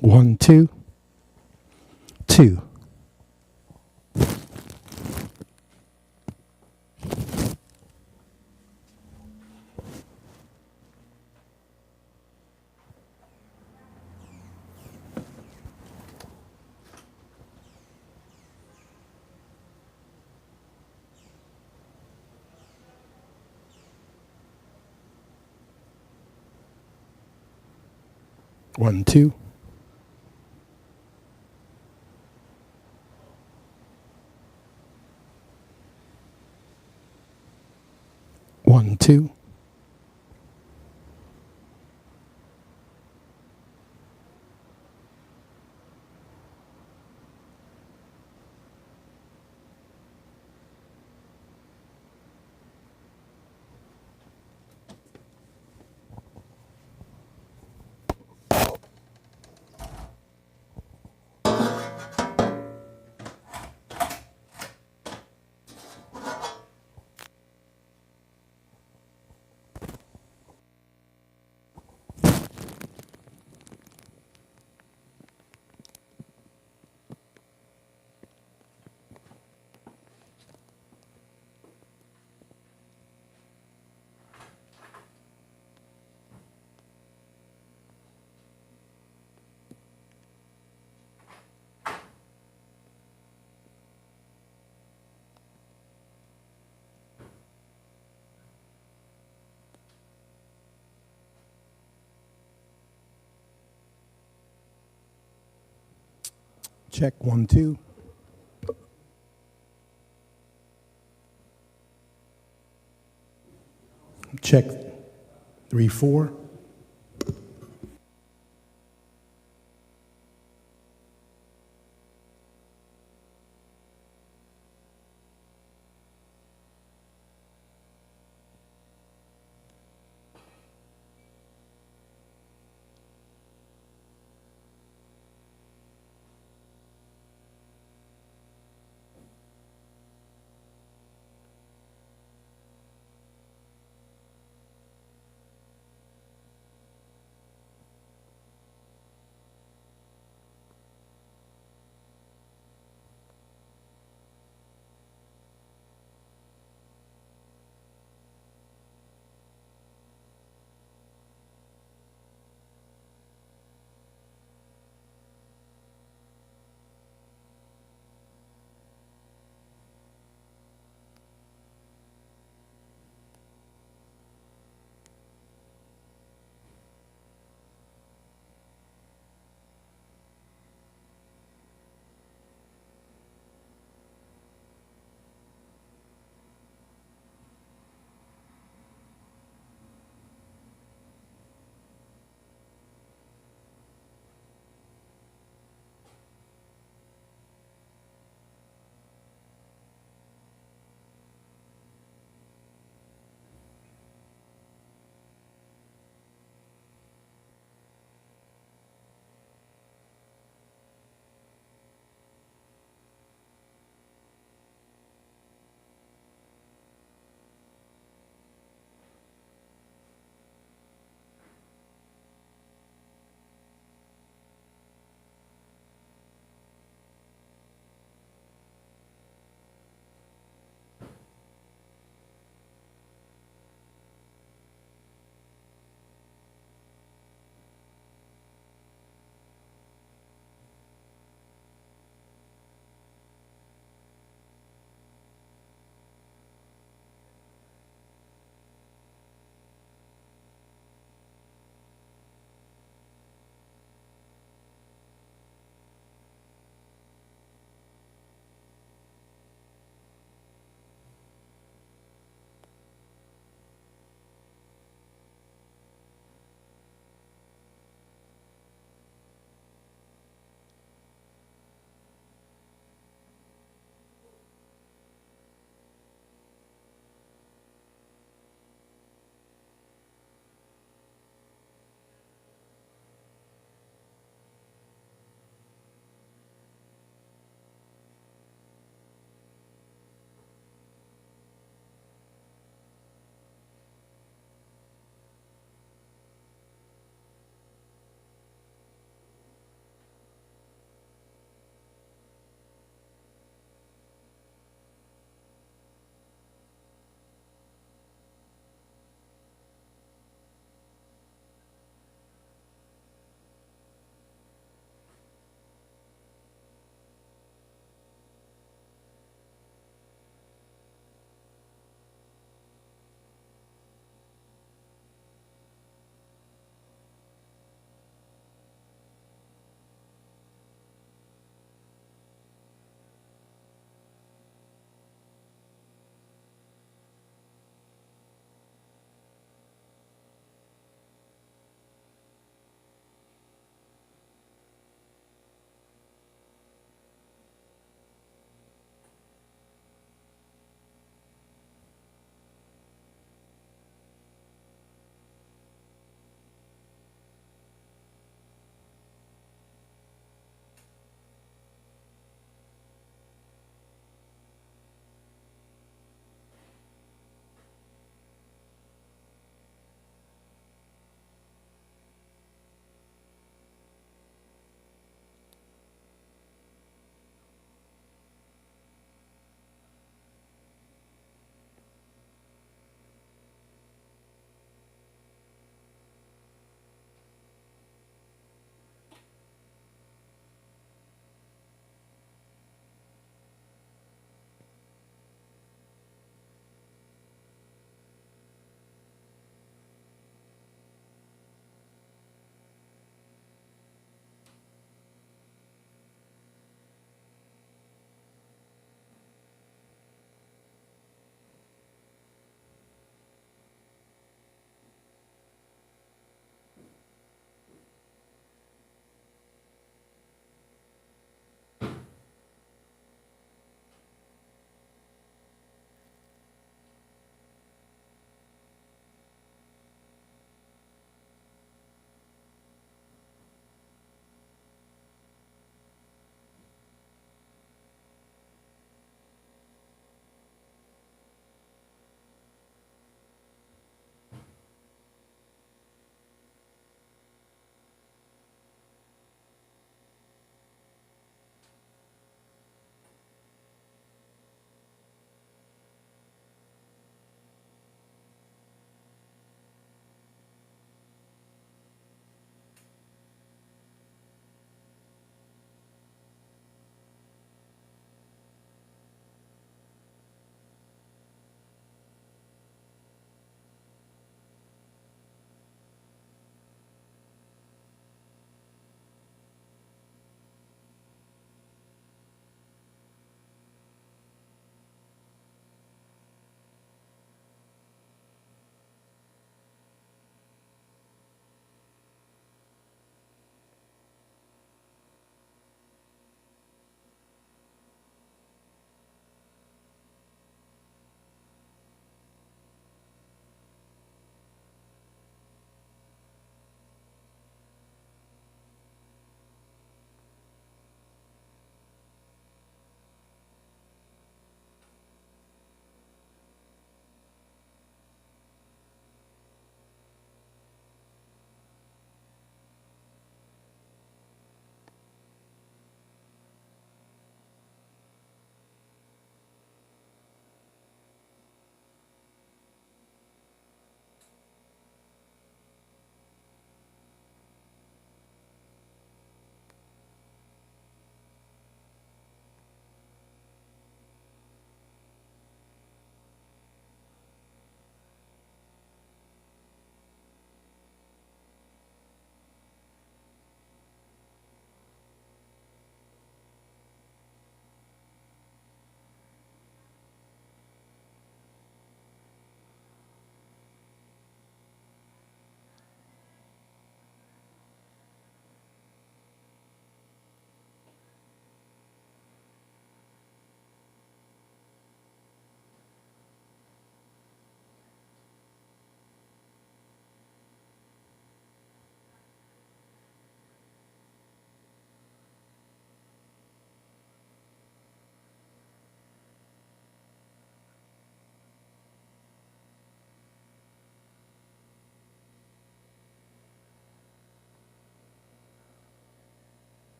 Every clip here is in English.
1, 2, 2. One, two. One, two. Check 1, 2. Check 3, 4.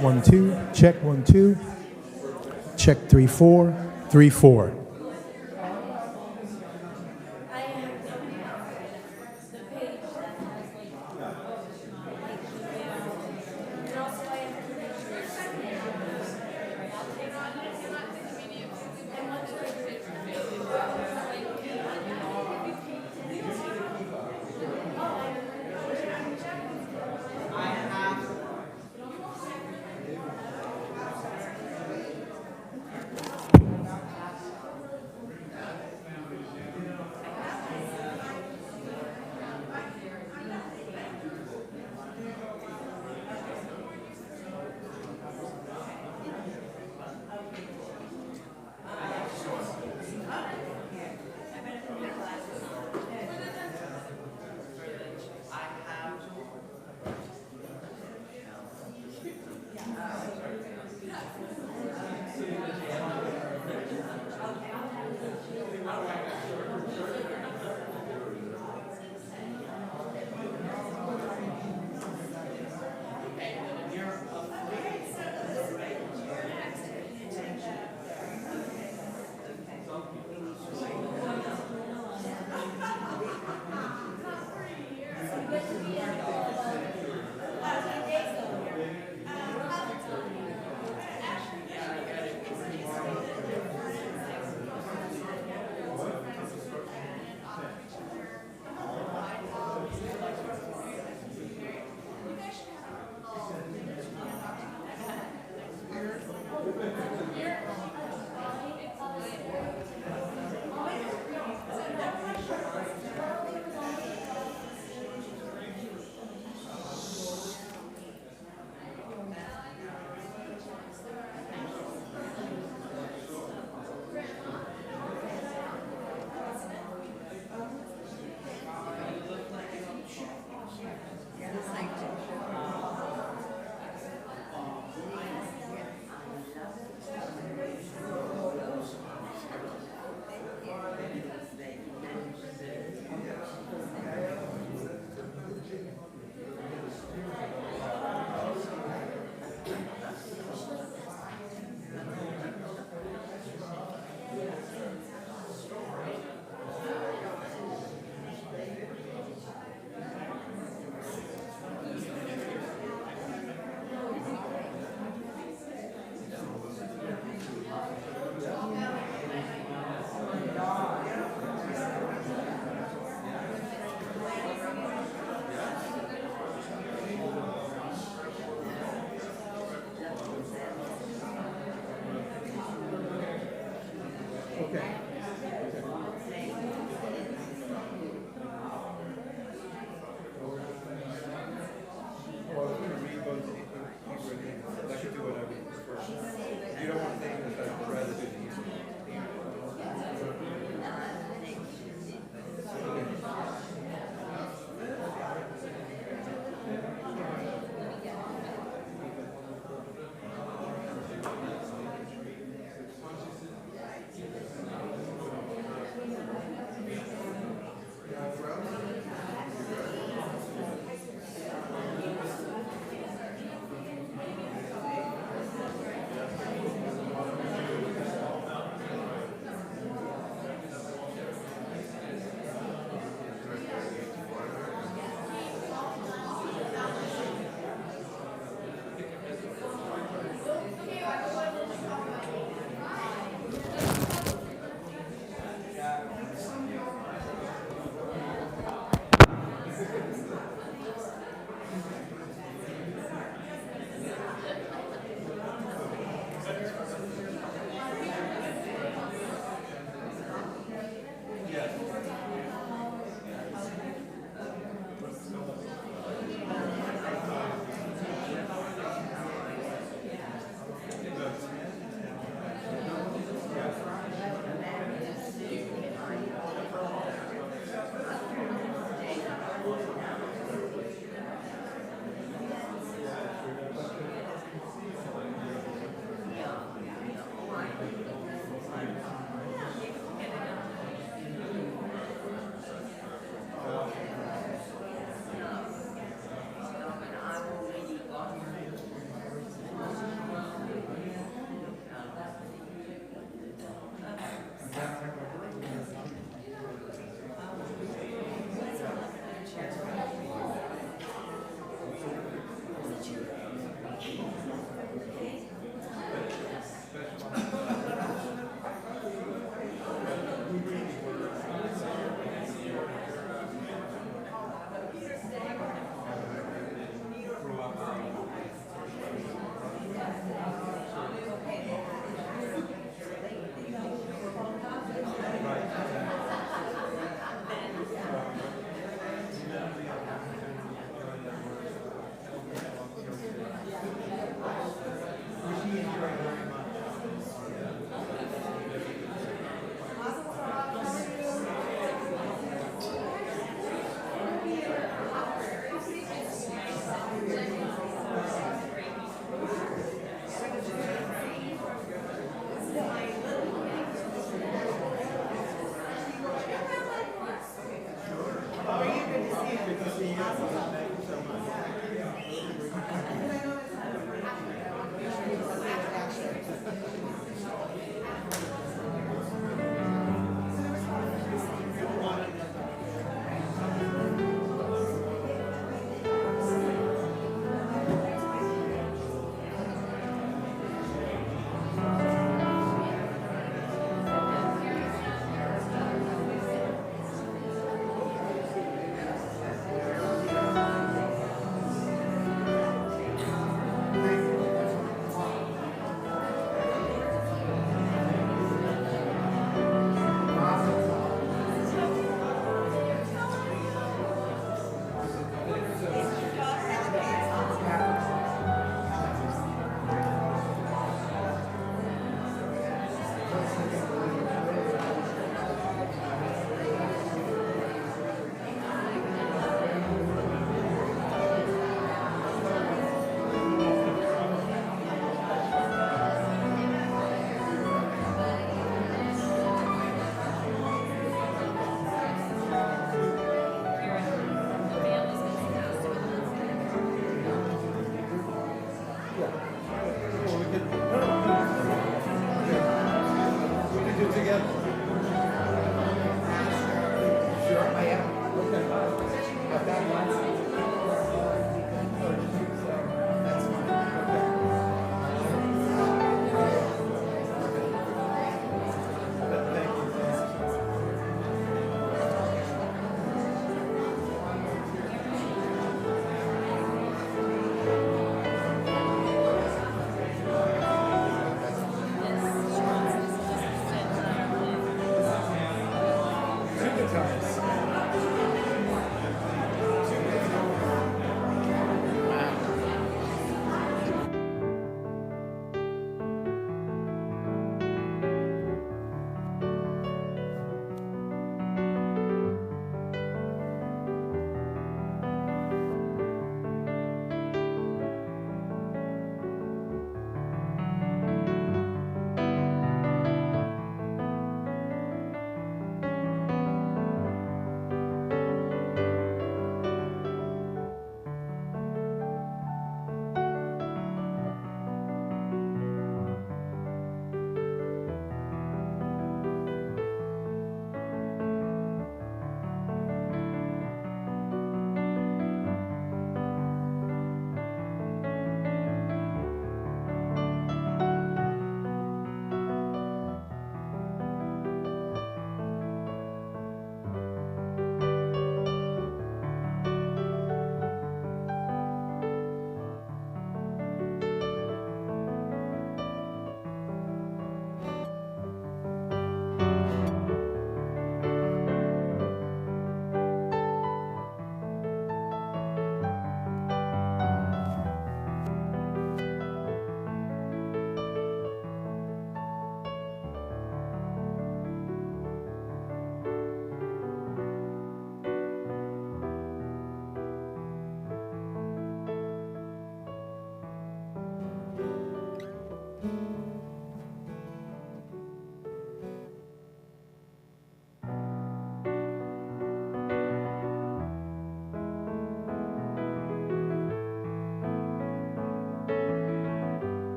1 2. Check 1 2. Check 3 4. 3 4.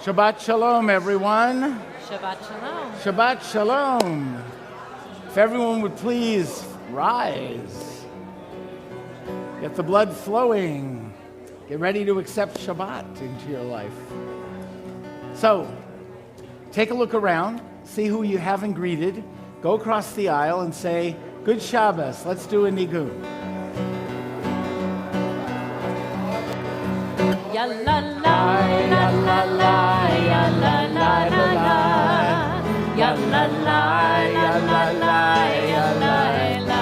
Shabbat Shalom, everyone. Shabbat Shalom. Shabbat Shalom. If everyone would please rise. Get the blood flowing. Get ready to accept Shabbat into your life. So, take a look around. See who you haven't greeted. Go across the aisle and say, Good Shabbos. Let's do a nigun. Ya la la la la la ya la la la la ya la la la, ya la la, ya la la.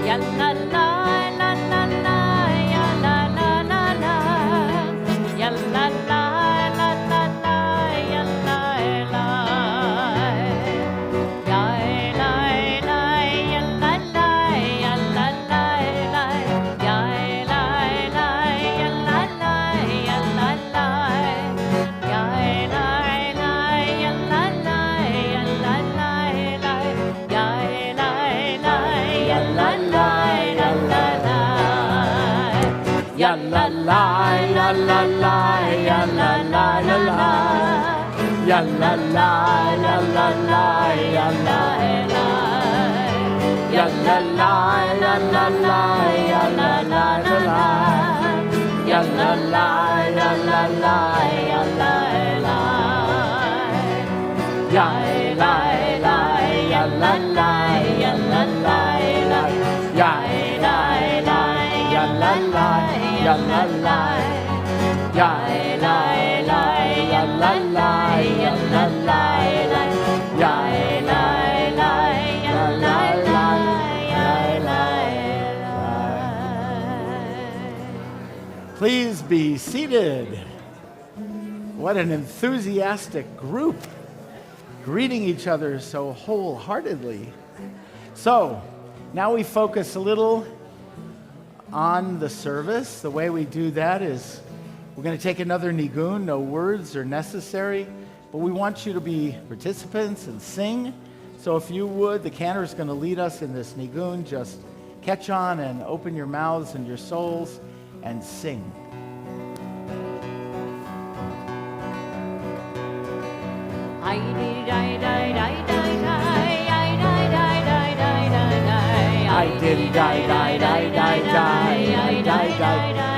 Ya la la la la la, ya la la la la. Ya la la la la la, ya la la. Ya la la, ya la la, ya la la la. Ya la la, ya la la, ya la la. Ya la la, ya la la, ya la la la. Ya la la, ya la la, ya la la. Ya la la, ya la la, ya la la la la. Ya la la, ya la la, ya la la. Ya la la, ya la la, ya la la la la. Ya la la, ya la la, ya la la. Ya la la, ya la la, ya la la la. Ya la la, ya la la, ya la la. Ya la la, ya la la, ya la la la. Ya la la, ya la la, ya la la. Please be seated. What an enthusiastic group, greeting each other so wholeheartedly. So, now we focus a little on the service. The way we do that is we're going to take another nigun. No words are necessary, but we want you to be participants and sing. So if you would, the cantor is going to lead us in this nigun. Just catch on and open your mouths and your souls and sing.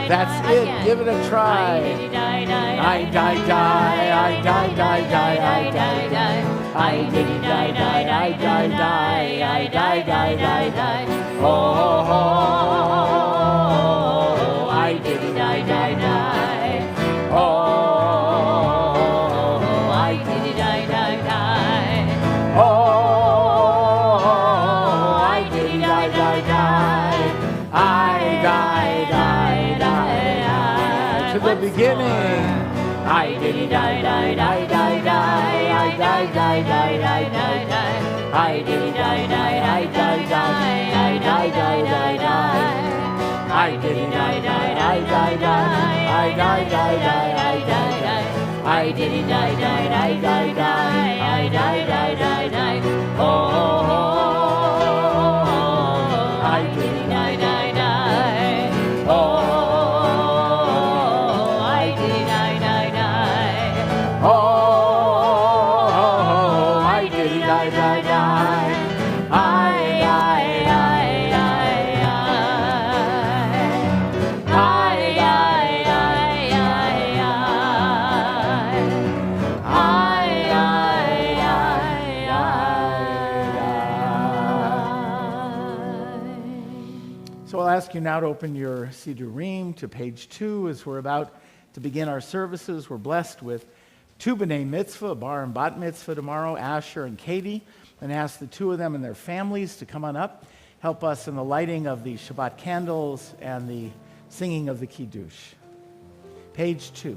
That's it. Give it a try. I die, die, I die, die, die, I die, die. I did die, die, I die, die, I die, die, die, die. Oh, oh, oh, I did die, die, die. Oh, I did die, die, die. Oh, I did die, die, die. I die, die, die. To the beginning. I did die, die, die, die, die. I die, die, die, die, die, die. I did die, die, die, die, die. I die, die, die, die. I did die, die, die, die, die. I die, die, die, I die, die. I did die, die, die, die, die. I die, die, die, die. Oh, I did die, die, die. Oh. Ask you now to open your Sidurim to page 2 as we're about to begin our services. We're blessed with 2 B'nai Mitzvah, Bar and Bat Mitzvah tomorrow, Asher and Katie, and ask the 2 of them and their families to come on up, help us in the lighting of the Shabbat candles and the singing of the Kiddush. Page 2.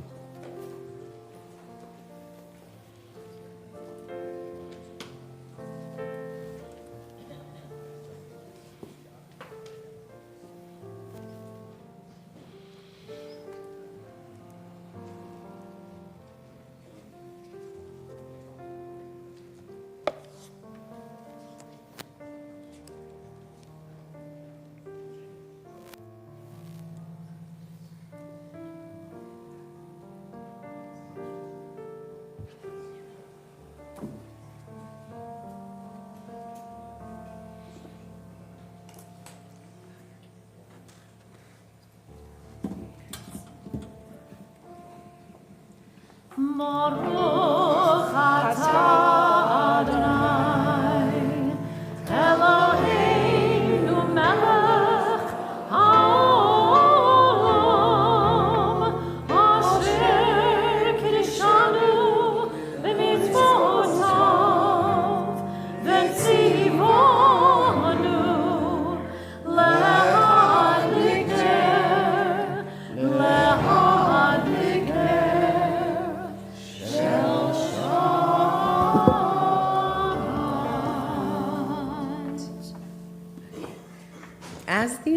Baruch atah Adonai, Eloheinu melech haolam, asher kiddushanu b'mitzvotav.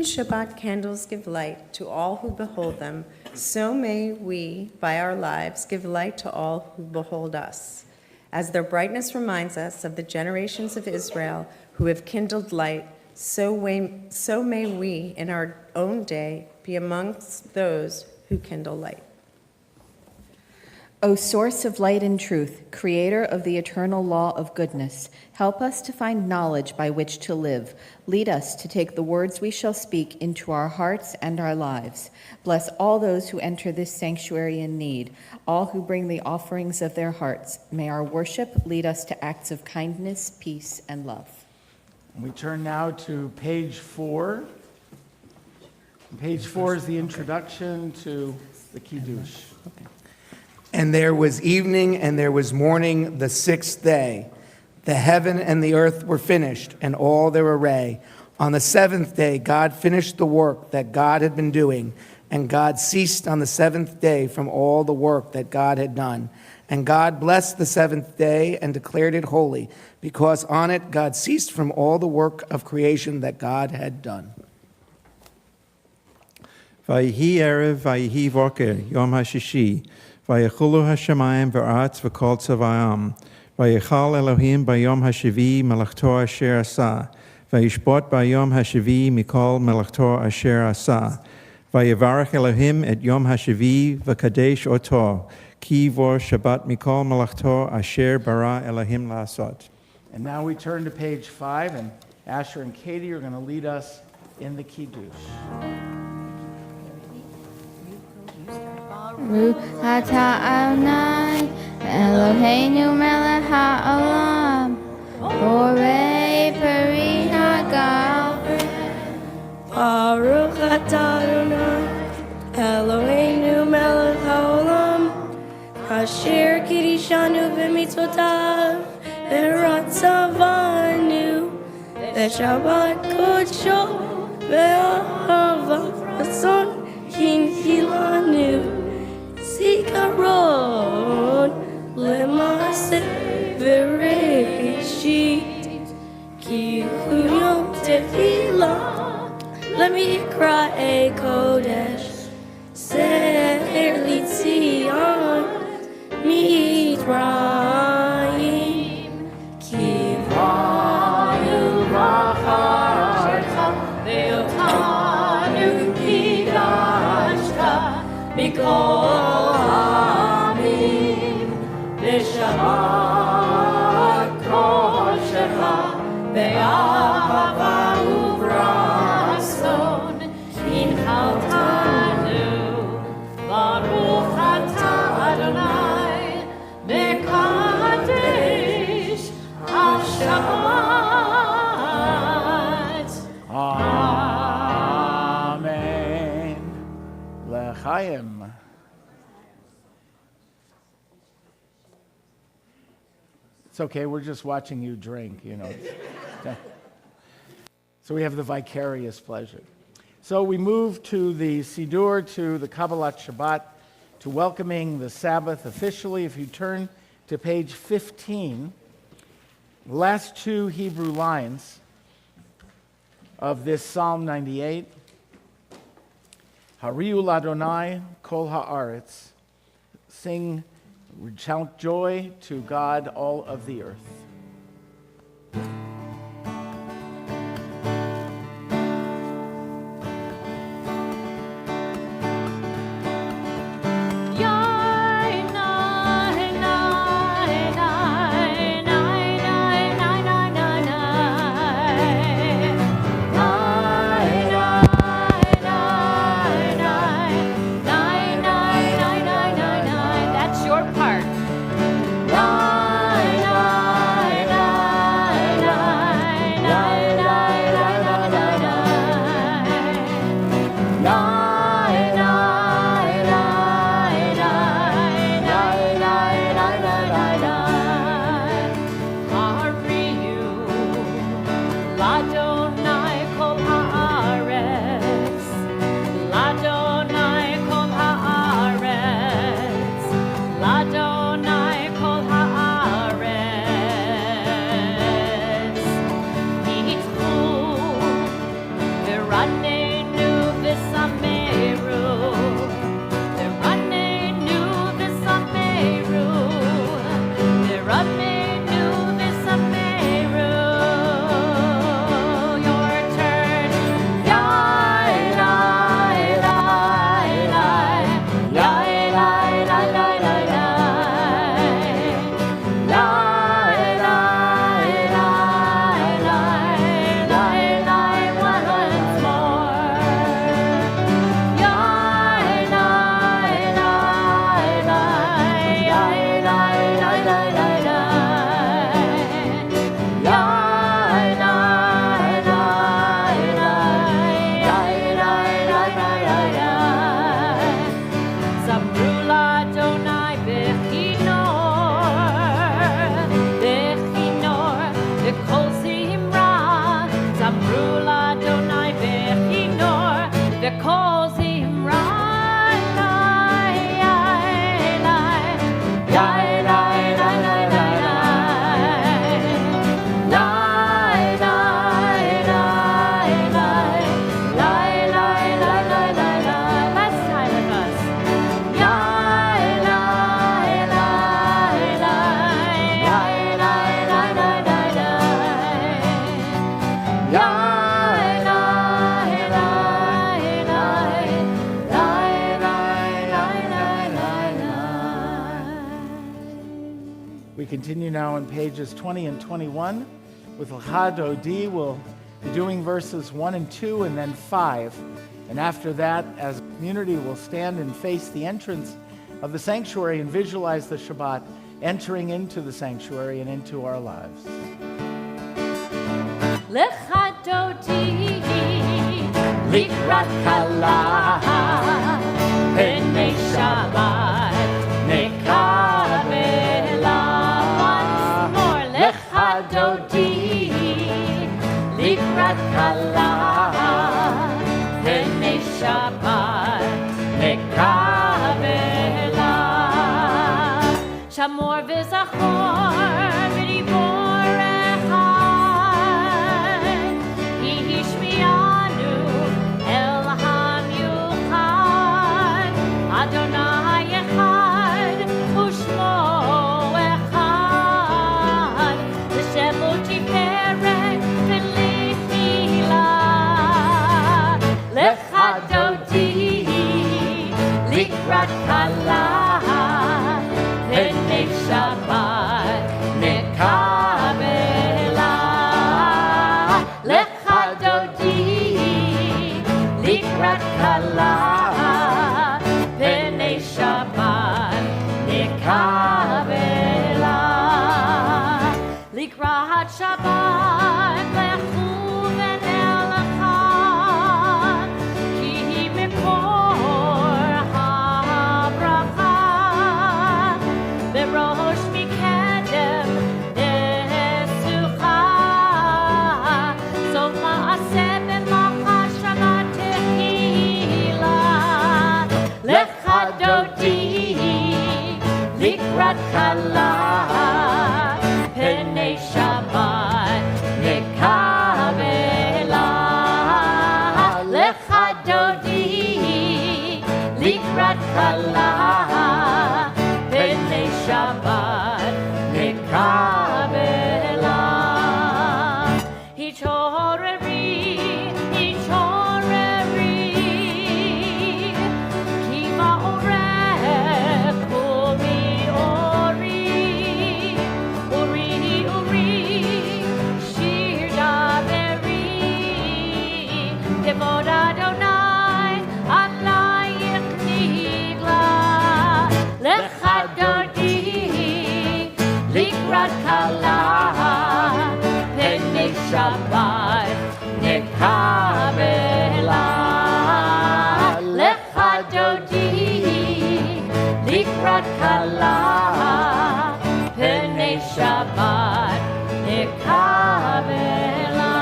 whose Shabbat candles give light to all who behold them, so may we, by our lives, give light to all who behold us. As their brightness reminds us of the generations of Israel who have kindled light, so may we, in our own day, be amongst those who kindle light. O source of light and truth, creator of the eternal law of goodness, help us to find knowledge by which to live. Lead us to take the words we shall speak into our hearts and our lives. Bless all those who enter this sanctuary in need, all who bring the offerings of their hearts. May our worship lead us to acts of kindness, peace, and love. We turn now to page 4. Page 4 is the introduction to the Kiddush. And there was evening and there was morning the 6th day. The heaven and the earth were finished, and all their array. On the 7th day, God finished the work that God had been doing, and God ceased on the 7th day from all the work that God had done. And God blessed the 7th day and declared it holy, because on it God ceased from all the work of creation that God had done. Vayihi erev, vayihi boker, yom hashishi. Vayichulu hashamayim v'aretz v'kol tzavayim. Vayichal Elohim bayom hashivi melachto asher asa. Vayishbot bayom hashivi mikol melachto asher asa. Vayivarach Elohim et yom hashivi v'kadesh oto. Ki vor Shabbat mikol melachto asher bara Elohim la'asot. And now we turn to page 5, and Asher and Katie are going to lead us in the Kiddush. Baruch atah Adonai Eloheinu melech ha'olam borei peri hagal. Baruch atah Adonai Eloheinu melech ha'olam asher kiddushanu b'mitzvotav v'ratzavanu v'shabbat kodsho v'ahavat ratzon kinhilanu Zikaron Lemase Bereshit Ki hu yom tefillah Lemikra Kodesh Seher Litzion Mitzrayim Ki vayu v'acharta ve'otanu kidashta Mikol Shabbat kosherha ve'ahava uvrason kinhaltanu Baruch atah Adonai mekadesh ha-Shabbat. Amen. L'chaim. It's okay, we're just watching you drink, you know. So we have the vicarious pleasure. So we move to the Siddur, to the Kabbalat Shabbat, to welcoming the Sabbath officially. If you turn to page 15, the last 2 Hebrew lines of this Psalm 98, Hariu Ladonai Kol Haaretz, sing, shout joy to God, all of the earth. That's your part. We continue now on pages 20 and 21 with L'cha Dodi. We'll be doing verses 1 and 2 and then 5. And after that, as a community, we'll stand and face the entrance of the sanctuary and visualize the Shabbat entering into the sanctuary and into our lives. L'cha Dodi likrat kala b'nei Shabbat nekabela. Once more, L'cha Dodi likrat kala b'nei Shabbat nekabela. Shamor v'zachor v'dibor echad yishmianu el hamiuchad Adonai echad u'shmo echad l'shem u'tiferet v'lechila. L'cha Dodi likrat kala b'nei Shabbat nekabela. L'cha Dodi likrat kala b'nei Shabbat nekabela. Likrat Shabbat lechu v'nelecha ki mekor habracha b'rosh mikadem desucha sof ma'aseh b'malchat Shabbat tehila. L'cha Dodi likrat kala b'nei Shabbat nekabela. L'cha Dodi likrat kala b'nei Shabbat nekabela. Hichoreri ki ma'orech umi uri shir daveri kevod Adonai alayich nigla. L'cha Dodi likrat kala b'nei Shabbat nekabela. L'cha Dodi likrat kala b'nei Shabbat nekabela.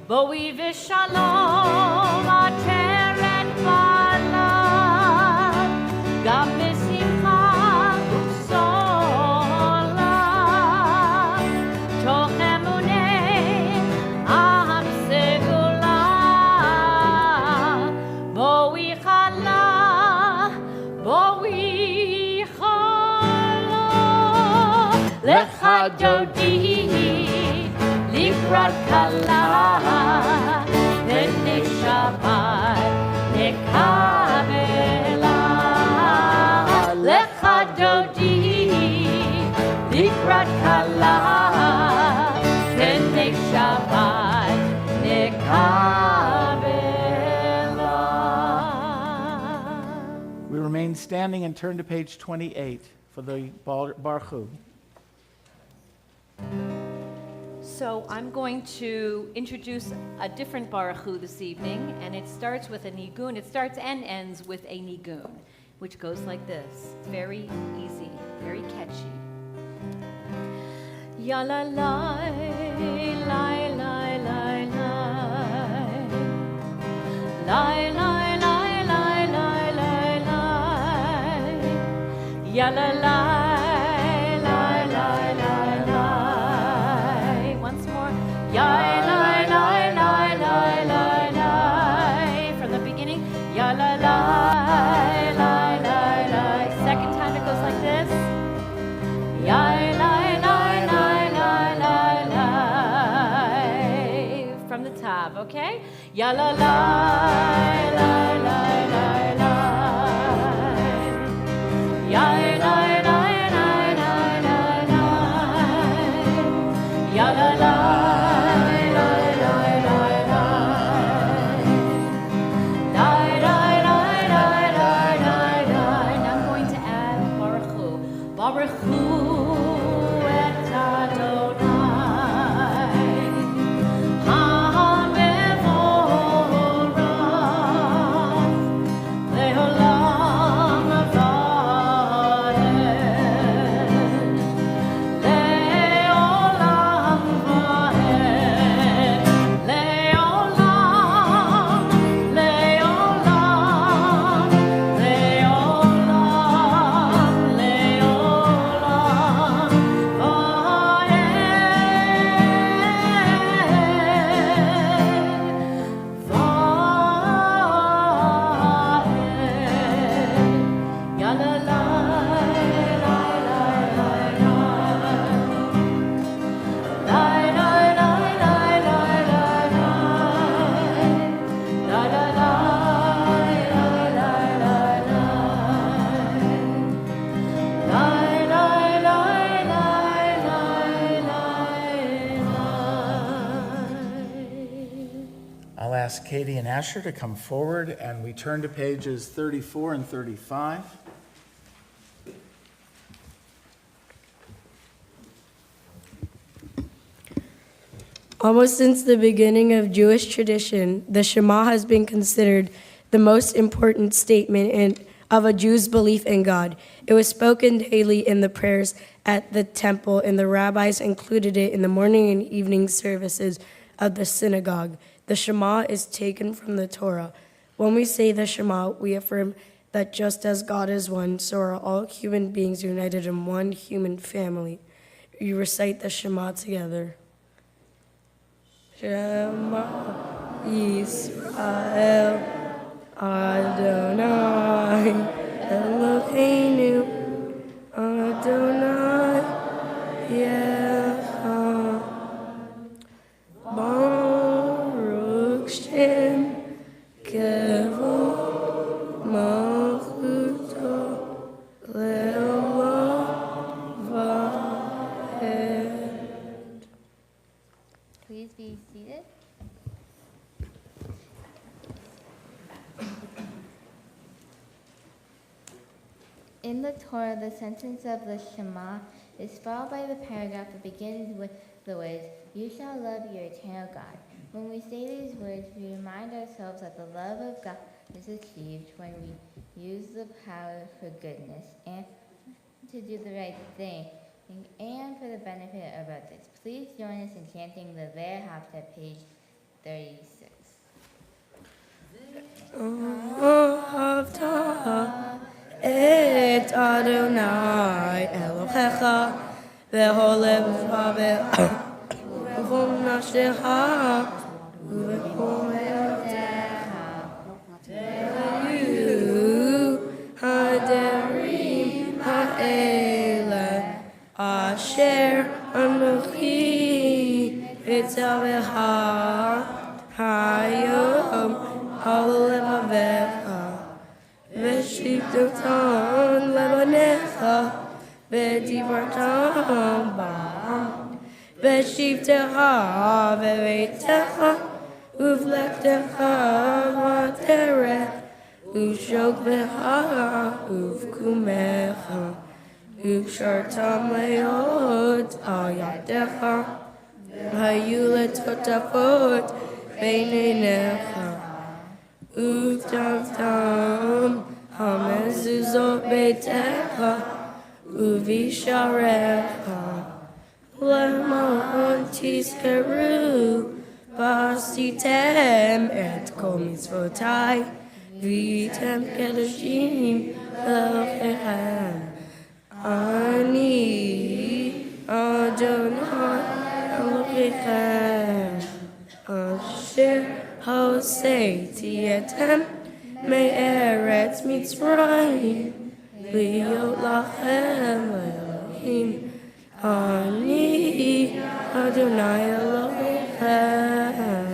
Bo'vi v'shalom ateret balav gam b'simcha u'solam toch emunei am segula. Bo'vi chala L'cha Dodi likrat kala b'nei Shabbat nekabela. L'cha Dodi likrat kala b'nei Shabbat nekabela. We remain standing and turn to page 28 for the Baruch Hu. So I'm going to introduce a different Baruch Hu this evening, and it starts with a nigun. It starts and ends with a nigun, which goes like this. It's very easy, very catchy. Ya la la, la la la la, la la la la la la la, ya la la. Ya la la la la la la. From the beginning, ya la la la la la. Second time it goes like this. Ya la la la la la la. From the top, okay? Ya la la la la la la. Ya la la la la ask Katie and Asher to come forward, and we turn to pages 34 and 35. Almost since the beginning of Jewish tradition, the Shema has been considered the most important statement of a Jew's belief in God. It was spoken daily in the prayers at the temple, and the rabbis included it in the morning and evening services of the synagogue. The Shema is taken from the Torah. When we say the Shema, we affirm that just as God is one, so are all human beings united in one human family. We recite the Shema together. Shema Yisrael Adonai Eloheinu Adonai Echad Baruch Shem Kevod Malchuto Le'olam Va'ed. Please be seated. In the Torah, the sentence of the Shema is followed by the paragraph that begins with the words, "You shall love your eternal God." When we say these words, we remind ourselves that the love of God is achieved when we use the power for goodness and to do the right thing and for the benefit of others. Please join us in chanting the Ver Hafta, page 36. Et Adonai Elohecha v'chol levavecha v'chol nafshecha v'chol me'otecha v'yu ha'derim ha'ele asher anochi etzavecha hayom al levavecha V'shivtotam lebanecha, v'divartam ba'am, v'shivtecha v'veitecha, uvlechtecha v'aterech, uvshokvecha uvkumecha, uvshartam le'od al yadecha, hayu letotafot beinenecha. Uvtavtam hamezuzot beitecha uvisharecha lema'on tizkeru v'asitem et kol mitzvotai v'item kedoshim Elohechem ani Adonai Elohechem asher Hoseiti etem me'eretz Mitzrayim liot lachem Elohim ani Adonai Elohechem.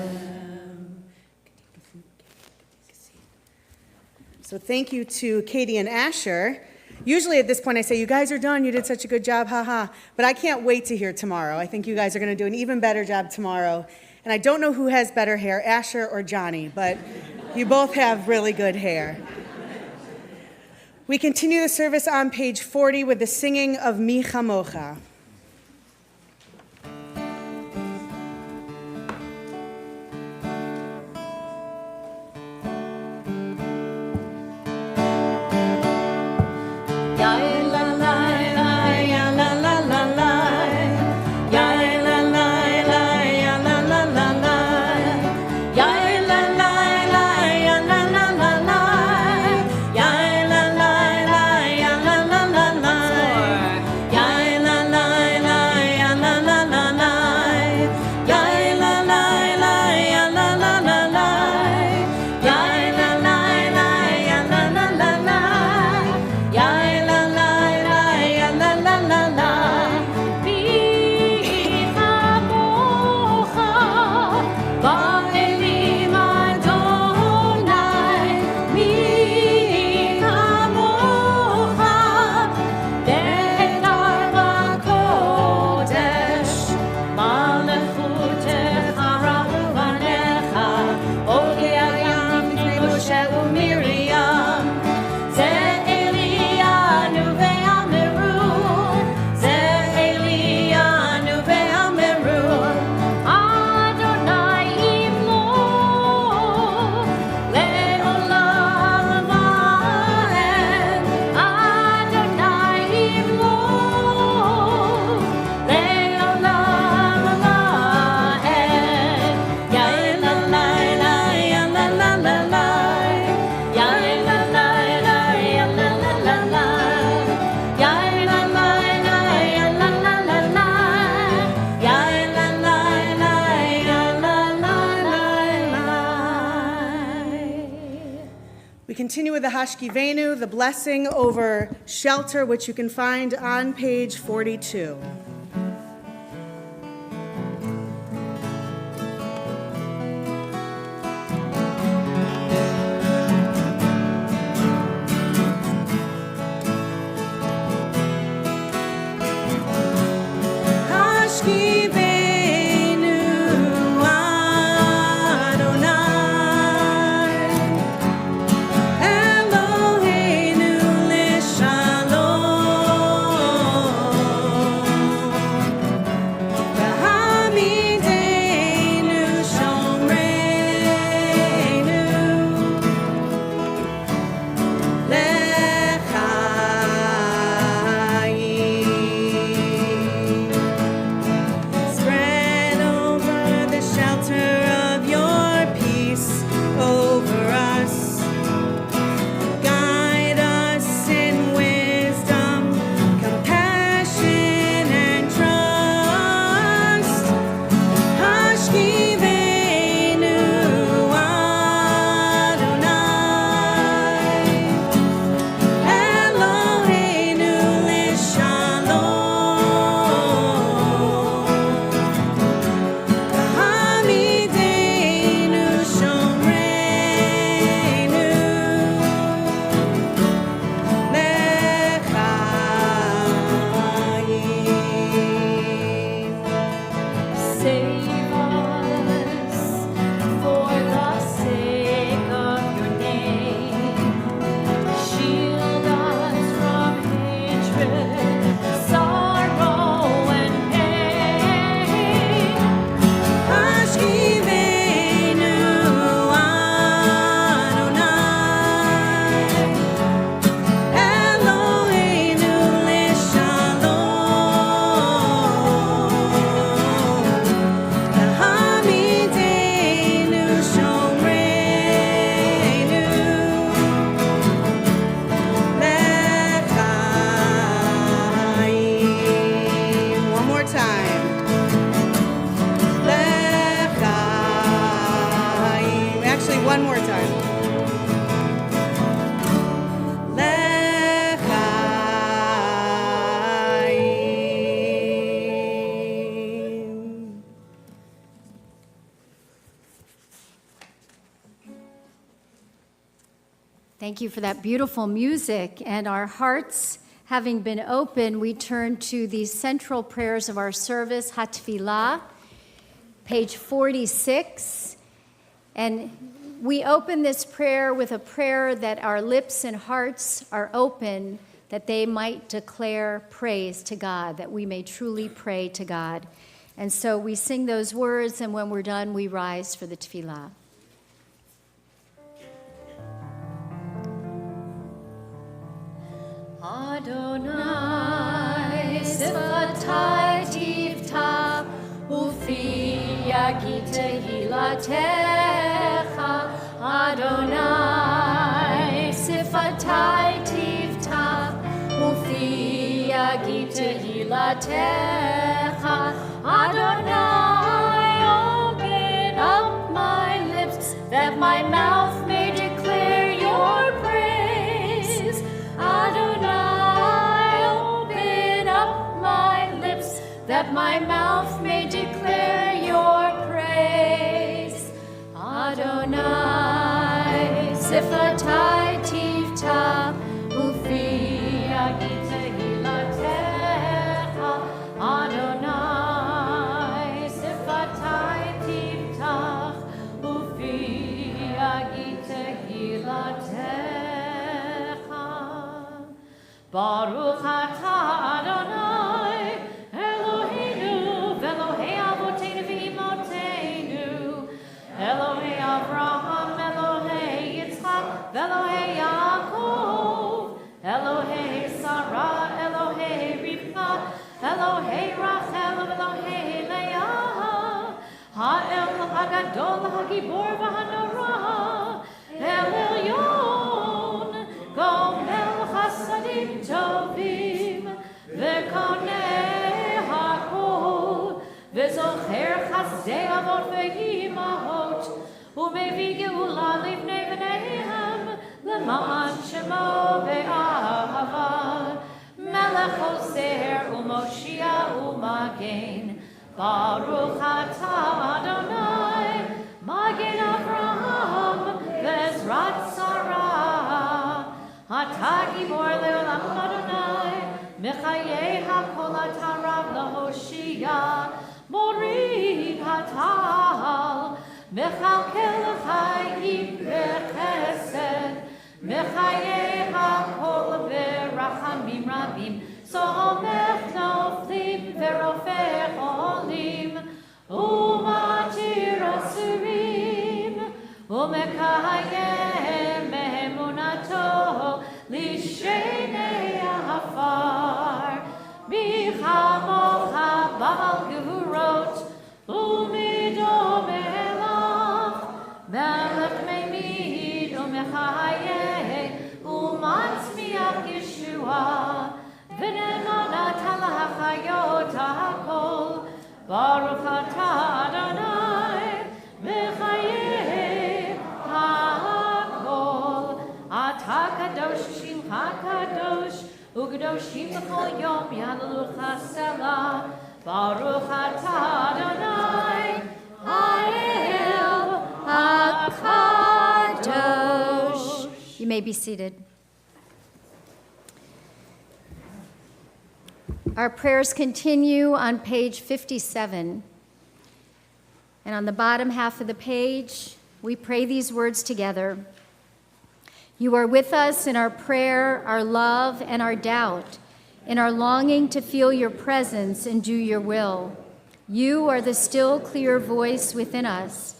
So thank you to Katie and Asher. Usually at this point I say, you guys are done, you did such a good job, haha. But I can't wait to hear tomorrow. I think you guys are going to do an even better job tomorrow. And I don't know who has better hair, Asher or Johnny, but you both have really good hair. We continue the service on page 40 with the singing of Mi Chamocha. La with the Hashkivenu, the blessing over shelter, which you can find on page 42. One more time. L'chaim. Thank you for that beautiful music. And our hearts having been open, we turn to the central prayers of our service, Hatfilah, page 46. And we open this prayer with a prayer that our lips and hearts are open, that they might declare praise to God, that we may truly pray to God. And so we sing those words, and when we're done, we rise for the tefillah. Adonai, Sifatai Tivta, Ufi Yagi Tehilatecha. Adonai, Sifatai Tivta, Ufi Yagi Tehilatecha. Adonai, open up my lips, that my mouth may declare your praise. Adonai, open up my lips, that my mouth may declare your praise. Adonai, Sifatai Tivta, Ufi Yagi Tehilatecha. Adonai, Sifatai Tivta, Ufi Yagi Tehilatecha. Baruch atah Adonai, Eloheinu, v'Elohei avoteinu v'imotenu, Elohei Avraham, Elohei Yitzchak, v'Elohei Yaakov, Elohei Sarah, Elohei Rivka, Elohei Rachel, Elohei Leah, Ha'el Hagadol, Hagibor v'Hanorah, El Elyon, Gomel Chasadim Tovim, V'Konei Hakol, V'Zocher Chasdei Avot V'Imahot, U'Mevi Geula Livnei V'neihem, למען שמו באהבה, מלך עוזר ומושיע ומגן. ברוך אתה אדוני, מגן אברהם ועזרת שרה. אתה גיבור לעולם אדוני, מחיי הכל אתה רב להושיע. מוריד הטל, מכלכל חיים בחסד, מחיי הכל ברחמים רבים. סומך נופלים ורופא חולים, ומתיר אסורים, ומקיים באמונתו לשני עפר. מי כמוך בעל גבורות ומידו מלך, מלך ממיד ומחיה ומצמיח ישועה, ונאמנת על החיות הכל. ברוך אתה אדוני מחיי הכל. אתה קדוש שמך קדוש, וקדושים בכל יום יהללוך סלה. ברוך אתה אדוני האל הקדוש. You may be seated. Our prayers continue on page 57. And on the bottom half of the page, we pray these words together. You are with us in our prayer, our love, and our doubt, in our longing to feel your presence and do your will. You are the still, clear voice within us.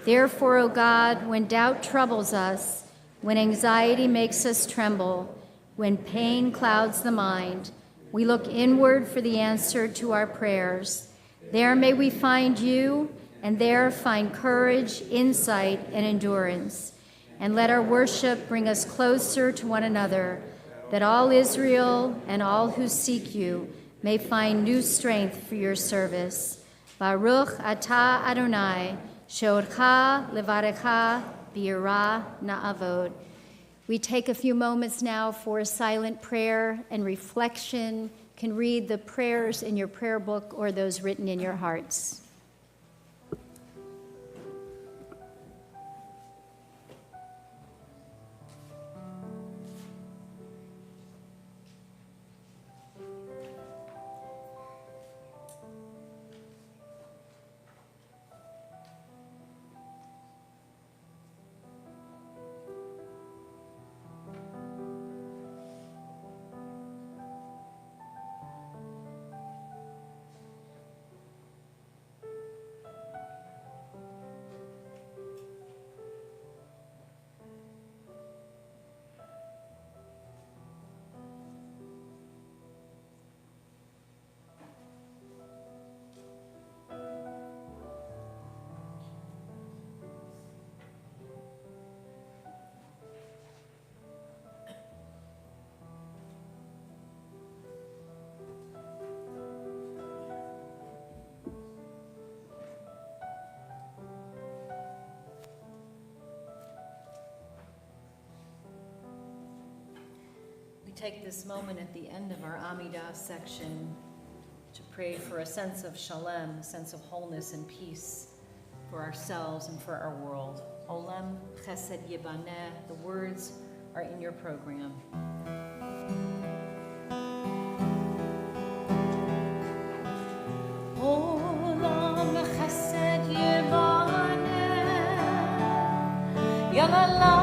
Therefore, O God, when doubt troubles us, when anxiety makes us tremble, when pain clouds the mind, we look inward for the answer to our prayers. There may we find you, and there find courage, insight, and endurance. And let our worship bring us closer to one another, that all Israel and all who seek you may find new strength for your service. Baruch atah Adonai, she'odcha levarecha b'yirah na'avod. We take a few moments now for a silent prayer and reflection. You can read the prayers in your prayer book or those written in your hearts. Take this moment at the end of our Amidah section to pray for a sense of shalom, a sense of wholeness and peace for ourselves and for our world. Olam chesed yibaneh. The words are in your program. Olam chesed yibaneh, yalalai.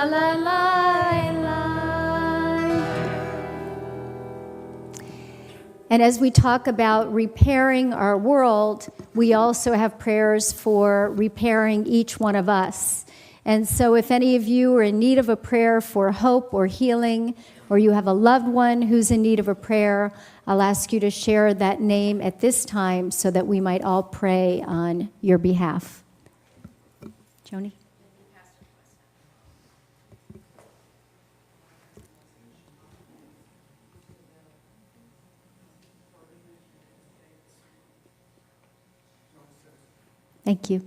la la la. And as we talk about repairing our world, we also have prayers for repairing each one of us. And so if any of you are in need of a prayer for hope or healing, or you have a loved one who's in need of a prayer, I'll ask you to share that name at this time so that we might all pray on your behalf. Joni? Thank you.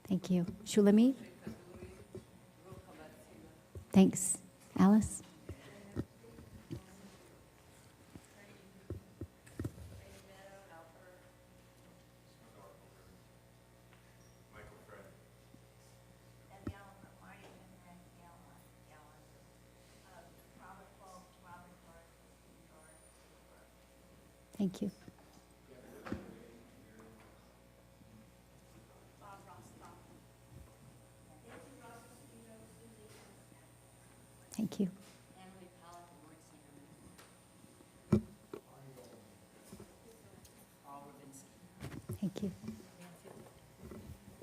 Thank you. Shulami? Thanks. Alice? Thank you. Thank you. Thank you.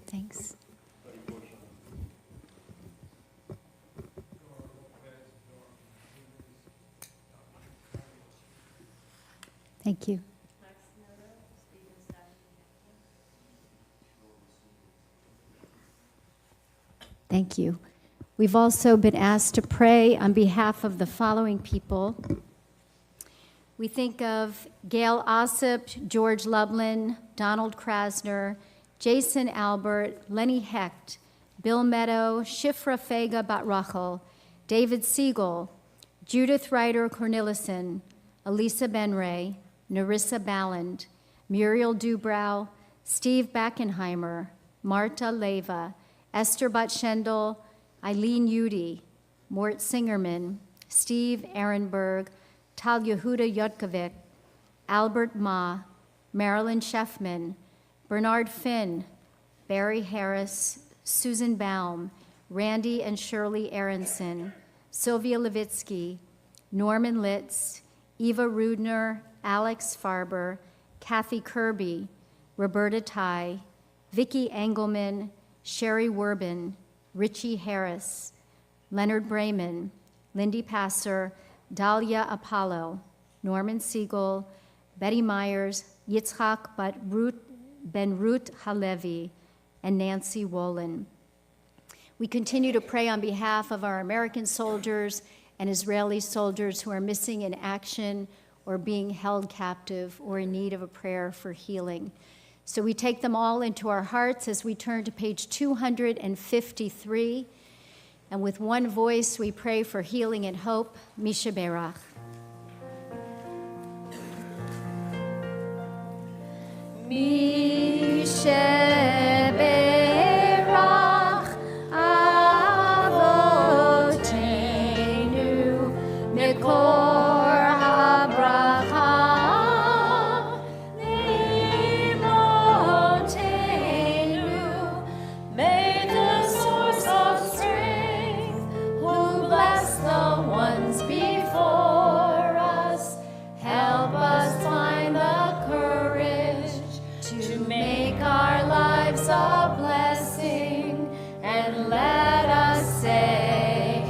Thanks. Thank you. Thank you. We've also been asked to pray on behalf of the following people. We think of Gail Ossip, George Lublin, Donald Krasner, Jason Albert, Lenny Hecht, Bill Meadow, Shifra Fega Bat-Rachel, David Siegel, Judith Ryder Cornelissen, Elisa Benray, Narissa Balland, Muriel Dubrow, Steve Backenheimer, Marta Leva, Esther Botchendel, Eileen Udy, Mort Singerman, Steve Ehrenberg, Tal Yehuda Yotkovic, Albert Ma, Marilyn Sheffman, Bernard Finn, Barry Harris, Susan Baum, Randy and Shirley Aronson, Sylvia Levitsky, Norman Litz, Eva Rudner, Alex Farber, Kathy Kirby, Roberta Ty, Vicki Engelman, Sherry Werbin, Richie Harris, Leonard Brayman, Lindy Passer, Dahlia Apollo, Norman Siegel, Betty Myers, Yitzhak Ben Ruth Halevi, and Nancy Wolin. We continue to pray on behalf of our American soldiers and Israeli soldiers who are missing in action or being held captive or in need of a prayer for healing. So we take them all into our hearts as we turn to page 253. And with one voice, we pray for healing and hope. Misha Berach. Misha Berach Avotenu Mikor a blessing, and let us say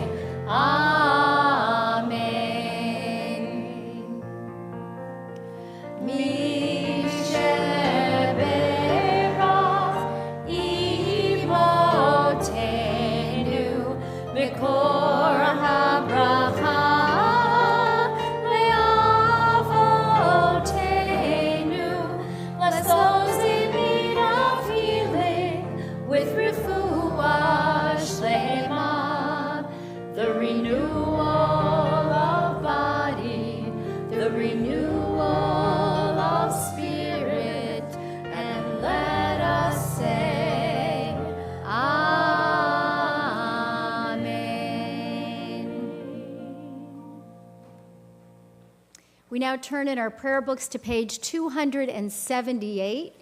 Amen. Misheberach imotenu mikor habracha leavotenu. Bless those in need of healing with refuah shlema, the renewal of body, the renewal of spirit, and let us say Amen. We now turn in our prayer books to page 278.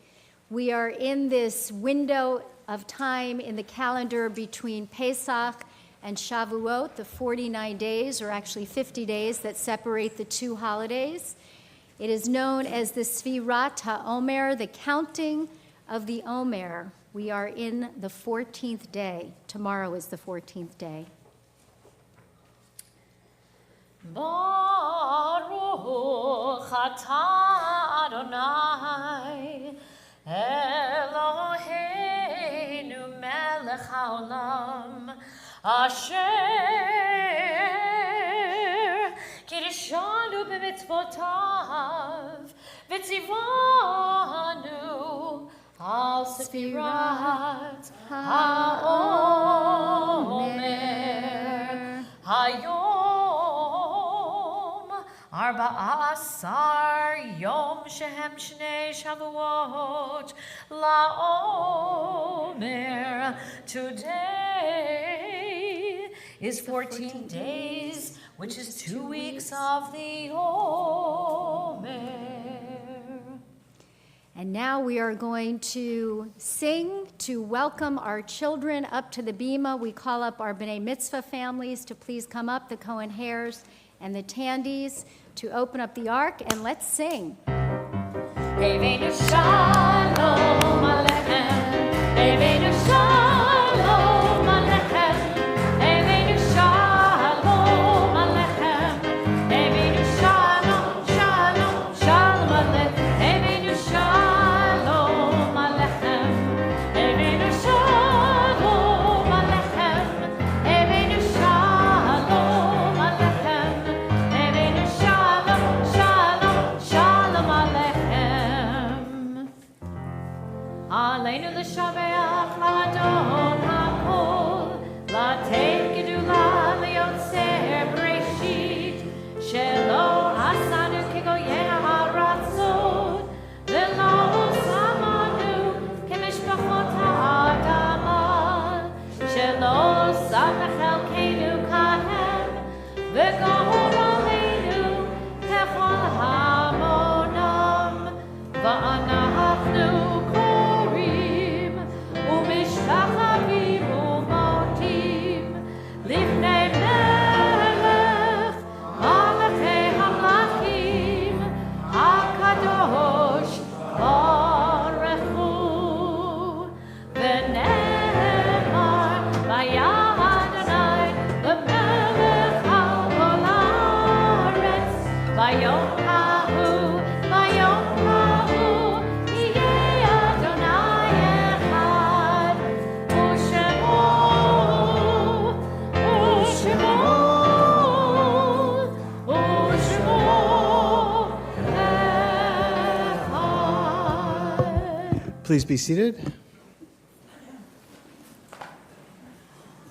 We are in this window of time in the calendar between Pesach and Shavuot, the 49 days, or actually 50 days that separate the two holidays. It is known as the Sfirat HaOmer, the counting of the Omer. We are in the 14th day. Tomorrow is the 14th day. Baruch atah Adonai Eloheinu melech haolam asher kirishanu b'mitzvotav v'tzivanu al Sfirat HaOmer Hayom Arba Asar Yom Shehem Shnei Shavuot LaOmer. Today is 14 days, which is 2 weeks of the Omer. And now we are going to sing to welcome our children up to the bima. We call up our B'nai Mitzvah families to please come up, the Cohen Hares and the Tandys, to open up the ark, and let's sing. Eveinu Shalom Aleichem, Eveinu Shalom Aleichem, Eveinu Shalom Aleichem, Eveinu Shalom, Shalom, Shalom Aleichem, Eveinu Shalom Aleichem, Eveinu Shalom Aleichem, Eveinu Shalom Aleichem, Eveinu Shalom, Shalom, Shalom Aleichem. Aleinu l'shabeach la'adon ha'kol, la'tei gedula li'yotzer breshit, shelo asanu kegoyei ha'aratzot, ve'lo samanu kemishpachot ha'adama, shelo samech elkeinu kahem, ve'gohor aleinu kechol hamonam, va'anachnu korim u'mishpachavim u'motim livnei melech malachei hamlachim hakadosh baruch hu v'ne'emar vayam Adonai l'melech ha'ol haaretz vayom hahu vayom hahu yeh Adonai echad u'shemo echad. Please be seated.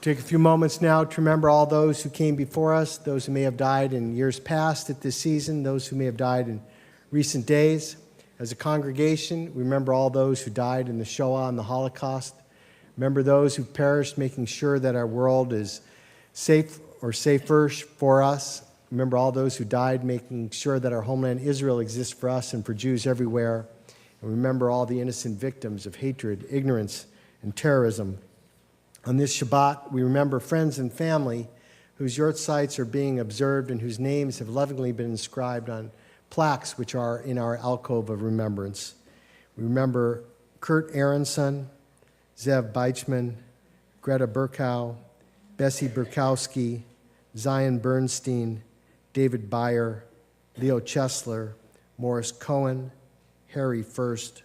Take a few moments now to remember all those who came before us, those who may have died in years past at this season, those who may have died in recent days. As a congregation, we remember all those who died in the Shoah and the Holocaust. Remember those who perished, making sure that our world is safe or safer for us. Remember all those who died, making sure that our homeland Israel exists for us and for Jews everywhere. And remember all the innocent victims of hatred, ignorance, and terrorism. On this Shabbat, we remember friends and family whose yurt sites are being observed and whose names have lovingly been inscribed on plaques which are in our alcove of remembrance. We remember Kurt Aronson, Zev Beichman, Greta Burkow, Bessie Burkowski, Zion Bernstein, David Beyer, Leo Chesler, Morris Cohen, Harry First,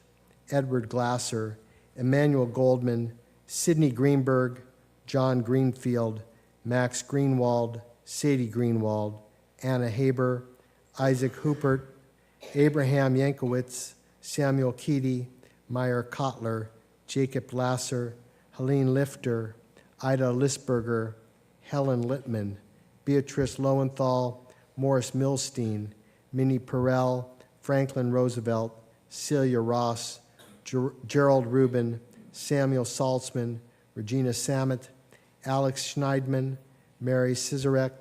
Edward Glasser, Emmanuel Goldman, Sidney Greenberg, John Greenfield, Max Greenwald, Sadie Greenwald, Anna Haber, Isaac Hoopert, Abraham Yankowitz, Samuel Keedy, Meyer Kotler, Jacob Lasser, Helene Lifter, Ida Lisberger, Helen Littman, Beatrice Lowenthal, Morris Milstein, Minnie Perel, Franklin Roosevelt, Celia Ross, Gerald Rubin, Samuel Saltzman, Regina Samet, Alex Schneidman, Mary Sizarek,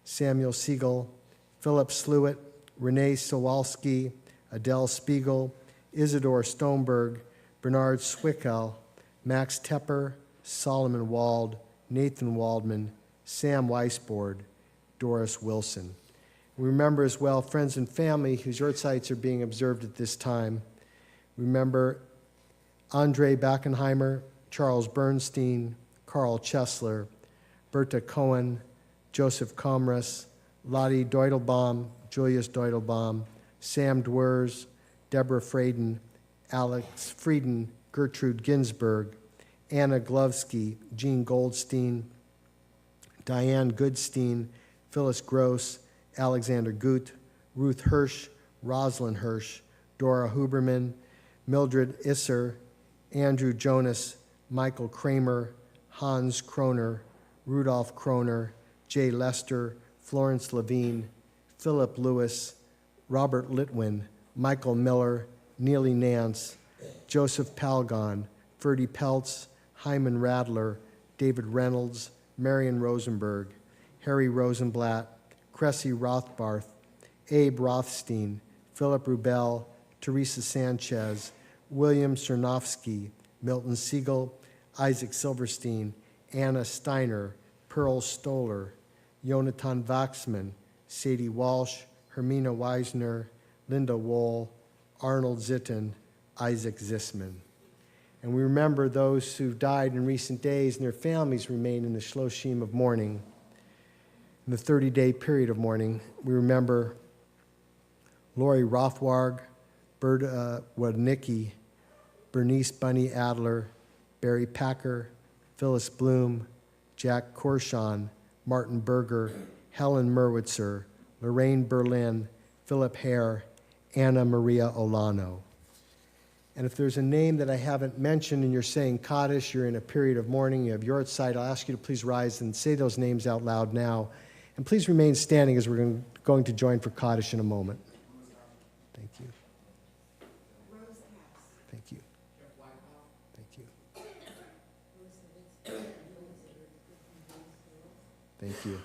Samuel Siegel, Philip Sluitt, Renee Sowalski, Adele Spiegel, Isidore Stoneberg, Bernard Swickel, Max Tepper, Solomon Wald, Nathan Waldman, Sam Weisbord, Doris Wilson. We remember as well friends and family whose yahrzeits are being observed at this time. Remember Andre Backenheimer, Charles Bernstein, Carl Chesler, Berta Cohen, Joseph Comras, Lottie Deutelbaum, Julius Deutelbaum, Sam Dwers, Deborah Fraden, Alex Frieden, Gertrude Ginsburg, Anna Glovsky, Jean Goldstein, Diane Goodstein, Phyllis Gross, Alexander Gut, Ruth Hirsch, Rosalind Hirsch, Dora Huberman, Mildred Isser, Andrew Jonas, Michael Kramer, Hans Kroner, Rudolph Kroner, Jay Lester, Florence Levine, Philip Lewis, Robert Litwin, Michael Miller, Neely Nance, Joseph Palgon, Ferdy Peltz, Hyman Radler, David Reynolds, Marion Rosenberg, Harry Rosenblatt, Cressy Rothbarth, Abe Rothstein, Philip Rubel, Teresa Sanchez, William Cernovsky, Milton Siegel, Isaac Silverstein, Anna Steiner, Pearl Stoller, Jonathan Waxman, Sadie Walsh, Hermina Weisner, Linda Wohl, Arnold Zitten, Isaac Zisman. And we remember those who've died in recent days and their families remain in the Shloshim of mourning. In the 30-day period of mourning, we remember Lori Rothwarg, Berta Wadnicki, Bernice Bunny Adler, Barry Packer, Phyllis Bloom, Jack Korshon, Martin Berger, Helen Merwitzer, Lorraine Berlin, Philip Hare, Anna Maria Olano. And if there's a name that I haven't mentioned and you're saying Kaddish, you're in a period of mourning, you have yahrzeit, I'll ask you to please rise and say those names out loud now. And please remain standing as we're going to join for Kaddish in a moment. Thank you. Thank you. Thank you. Thank you.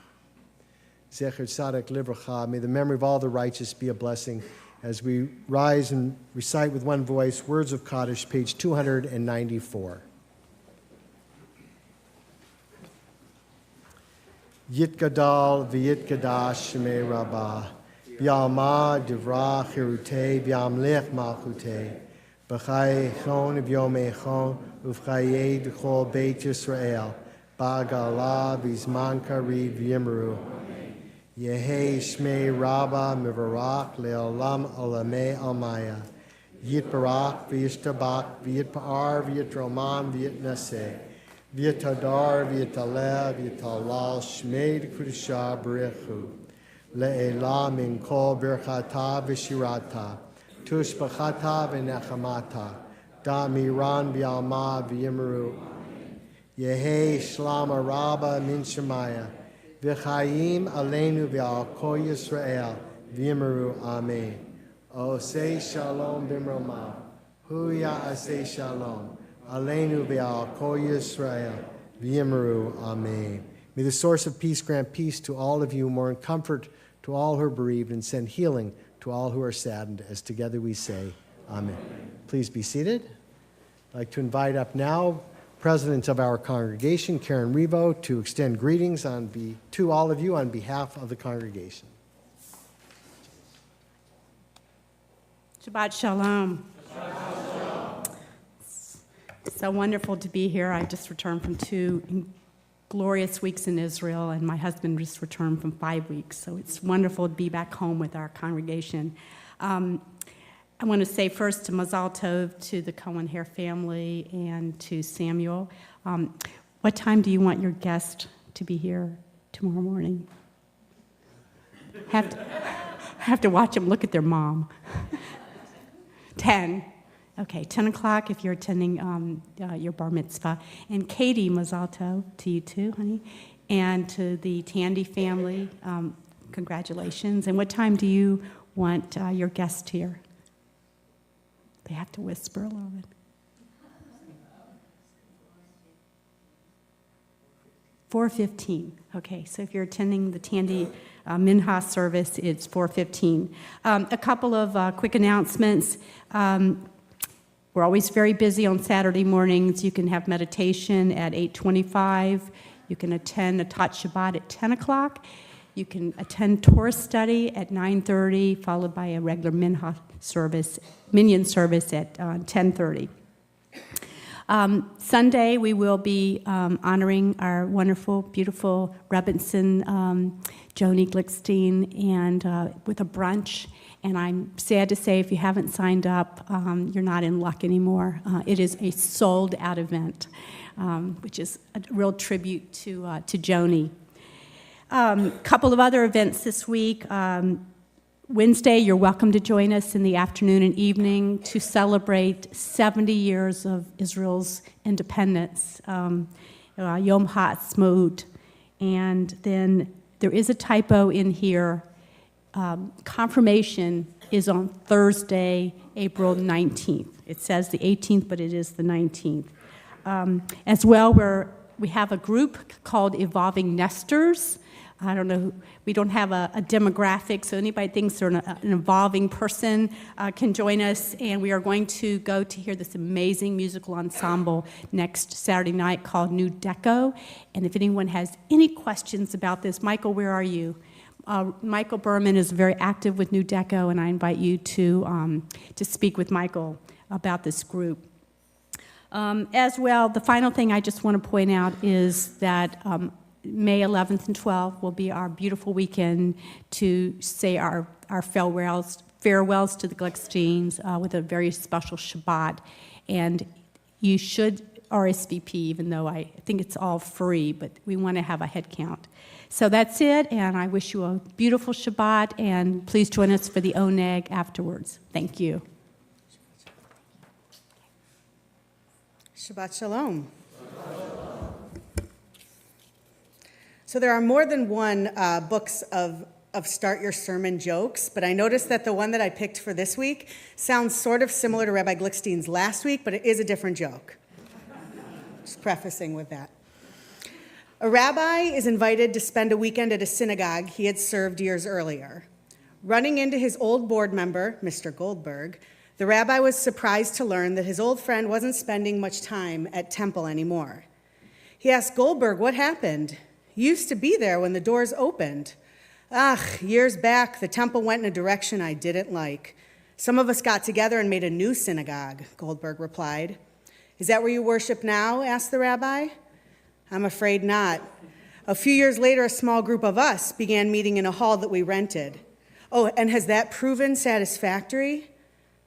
Zecher Tzaddik Livracha, may the memory of all the righteous be a blessing as we rise and recite with one voice words of Kaddish, page 294. Yitgadal v'yitgadash shemei rabbah, b'yalma divrach hirutei, b'yamlech malchutei, b'chai echon v'yom echon, uv'chayei d'chol beit Yisrael, ba'gala v'zman kariv v'yimru. Yehei shmei rabba mivarach le'olam olamei almaya. Yitbarach v'yishtabach v'yitpa'ar v'yitroman v'yitnaseh. V'yitadar v'yitaleh v'yitalal shmei d'kudisha b'rechu. Le'elah min kol birchata v'shirata. Tushbachata v'nechamata. Da'miran v'yalma v'yimru. Yehei shlama rabba min shemaya. V'chaim aleinu v'al kol Yisrael v'yimeru amen. Osei shalom b'mroma, hu ya'asei shalom, aleinu v'al kol Yisrael v'yimeru amen. May the source of peace grant peace to all of you, more in comfort to all who are bereaved, and send healing to all who are saddened, as together we say, amen. Please be seated. I'd like to invite up now President of our congregation, Karen Revo, to extend greetings to all of you on behalf of the congregation. Shabbat Shalom. So wonderful to be here. I just returned from 2 glorious weeks in Israel, and my husband just returned from 5 weeks. So it's wonderful to be back home with our congregation. I want to say first to Mazal Tov, to the Cohen Hair family, and to Samuel. What time do you want your guest to be here tomorrow morning? Have to watch them look at their mom. 10. Okay, 10 o'clock if you're attending your bar mitzvah. And Katie, Mazal Tov, to you too, honey. And to the Tandy family, congratulations. And what time do you want your guest here? They have to whisper a little bit. 4:15. Okay, so if you're attending the Tandy Minha service, it's 4:15. A couple of quick announcements. We're always very busy on Saturday mornings. You can have meditation at 8:25. You can attend a Tot Shabbat at 10 o'clock. You can attend Torah study at 9:30, followed by a regular minyan service at 10:30. Sunday, we will be honoring our wonderful, beautiful Rebbetzin, Joni Glickstein, and with a brunch. And I'm sad to say, if you haven't signed up, you're not in luck anymore. It is a sold-out event, which is a real tribute to Joni. Couple of other events this week. Wednesday, you're welcome to join us in the afternoon and evening to celebrate 70 years of Israel's independence, Yom HaAtzmaut. And then there is a typo in here. Confirmation is on Thursday, April 19th. It says the 18th, but it is the 19th. As well, we have a group called Evolving Nesters. I don't know, we don't have a demographic, so anybody thinks they're an evolving person can join us, and we are going to go to hear this amazing musical ensemble next Saturday night called New Deco. And if anyone has any questions about this, Michael, where are you? Michael Berman is very active with New Deco, and I invite you to speak with Michael about this group. As well, the final thing I just want to point out is that May 11th and 12th will be our beautiful weekend to say our farewells to the Glicksteins with a very special Shabbat. And you should RSVP, even though I think it's all free, but we want to have a head count. So that's it, and I wish you a beautiful Shabbat, and please join us for the Oneg afterwards. Thank you. Shabbat Shalom. So there are more than one books of Start Your Sermon jokes, but I noticed that the one that I picked for this week sounds sort of similar to Rabbi Glickstein's last week, but it is a different joke. Just prefacing with that. A rabbi is invited to spend a weekend at a synagogue he had served years earlier. Running into his old board member, Mr. Goldberg, the rabbi was surprised to learn that his old friend wasn't spending much time at temple anymore. He asked Goldberg what happened. You used to be there when the doors opened. Years back, the temple went in a direction I didn't like. Some of us got together and made a new synagogue, Goldberg replied. Is that where you worship now? Asked the rabbi. I'm afraid not. A few years later, a small group of us began meeting in a hall that we rented. Oh, and has that proven satisfactory?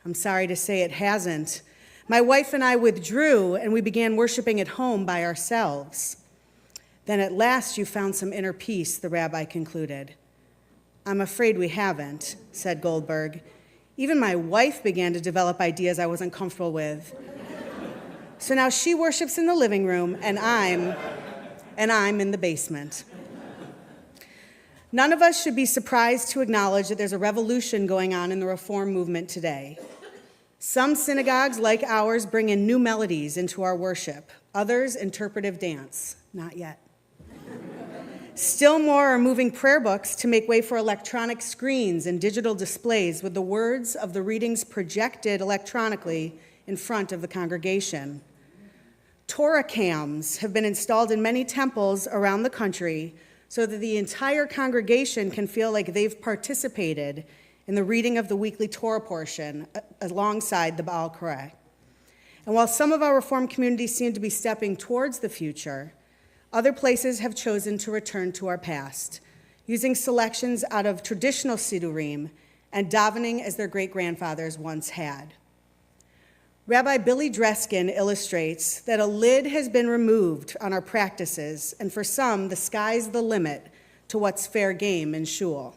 I'm sorry to say it hasn't. My wife and I withdrew, and we began worshiping at home by ourselves. Then at last you found some inner peace, the rabbi concluded. I'm afraid we haven't, said Goldberg. Even my wife began to develop ideas I wasn't comfortable with. So now she worships in the living room, and I'm in the basement. None of us should be surprised to acknowledge that there's a revolution going on in the Reform movement today. Some synagogues, like ours, bring in new melodies into our worship. Others, interpretive dance. Not yet. Still more are moving prayer books to make way for electronic screens and digital displays with the words of the readings projected electronically in front of the congregation. Torah cams have been installed in many temples around the country so that the entire congregation can feel like they've participated in the reading of the weekly Torah portion alongside the Baal Koreh. And while some of our Reform communities seem to be stepping towards the future, other places have chosen to return to our past, using selections out of traditional Sidurim and davening as their great-grandfathers once had. Rabbi Billy Dreskin illustrates that a lid has been removed on our practices, and for some, the sky's the limit to what's fair game in shul.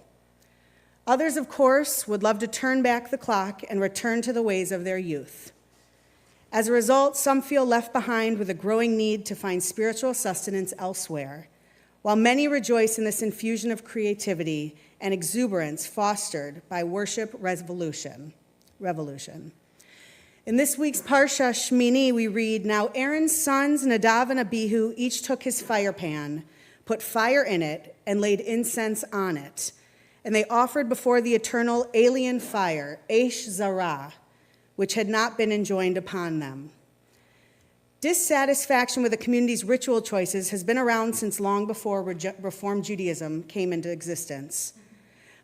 Others, of course, would love to turn back the clock and return to the ways of their youth. As a result, some feel left behind with a growing need to find spiritual sustenance elsewhere, while many rejoice in this infusion of creativity and exuberance fostered by worship revolution. In this week's Parsha Shmini, we read, Now Aaron's sons, Nadav and Abihu, each took his fire pan, put fire in it, and laid incense on it. And they offered before the eternal alien fire, Eish Zarah, which had not been enjoined upon them. Dissatisfaction with the community's ritual choices has been around since long before Reform Judaism came into existence.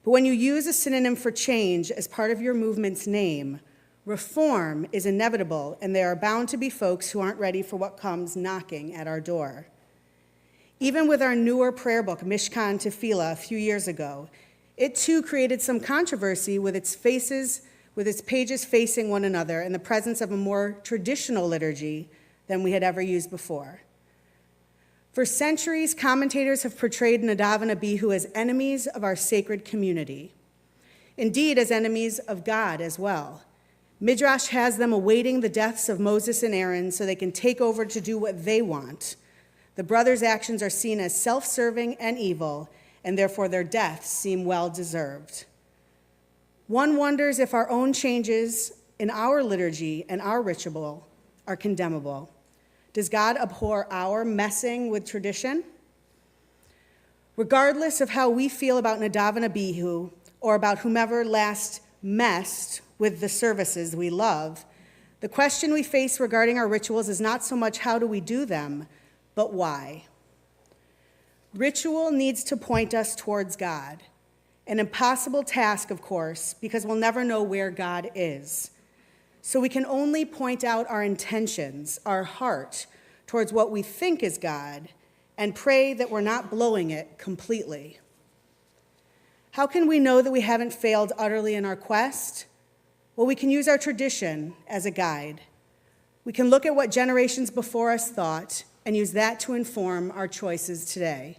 But when you use a synonym for change as part of your movement's name, reform is inevitable, and there are bound to be folks who aren't ready for what comes knocking at our door. Even with our newer prayer book, Mishkan Tefillah, a few years ago, it too created some controversy with its pages facing one another in the presence of a more traditional liturgy than we had ever used before. For centuries, commentators have portrayed Nadav and Abihu as enemies of our sacred community, indeed as enemies of God as well. Midrash has them awaiting the deaths of Moses and Aaron so they can take over to do what they want. The brothers' actions are seen as self-serving and evil, and therefore their deaths seem well-deserved. One wonders if our own changes in our liturgy and our ritual are condemnable. Does God abhor our messing with tradition? Regardless of how we feel about Nadav and Abihu, or about whomever last messed with the services we love, the question we face regarding our rituals is not so much how do we do them, but why? Ritual needs to point us towards God. An impossible task, of course, because we'll never know where God is. So we can only point out our intentions, our heart, towards what we think is God, and pray that we're not blowing it completely. How can we know that we haven't failed utterly in our quest? Well, we can use our tradition as a guide. We can look at what generations before us thought and use that to inform our choices today.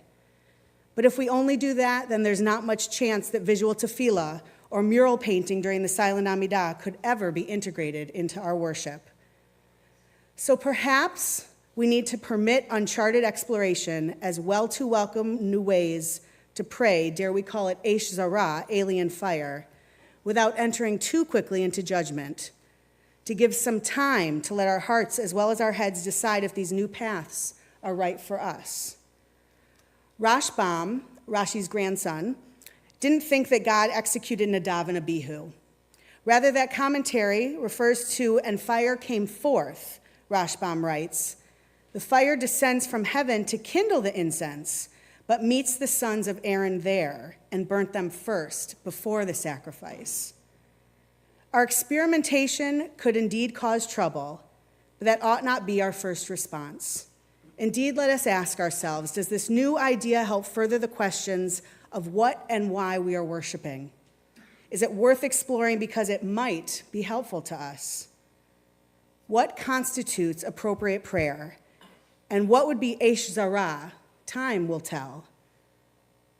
But if we only do that, then there's not much chance that visual tefillah or mural painting during the silent Amidah could ever be integrated into our worship. So perhaps we need to permit uncharted exploration as well to welcome new ways to pray, dare we call it Eish Zara, alien fire, without entering too quickly into judgment, to give some time to let our hearts as well as our heads decide if these new paths are right for us. Rashbam, Rashi's grandson, didn't think that God executed Nadav and Abihu. Rather, that commentary refers to, and fire came forth, Rashbam writes. The fire descends from heaven to kindle the incense, but meets the sons of Aaron there and burnt them first before the sacrifice. Our experimentation could indeed cause trouble, but that ought not be our first response. Indeed, let us ask ourselves, does this new idea help further the questions of what and why we are worshiping? Is it worth exploring because it might be helpful to us? What constitutes appropriate prayer? And what would be Eish Zara? Time will tell.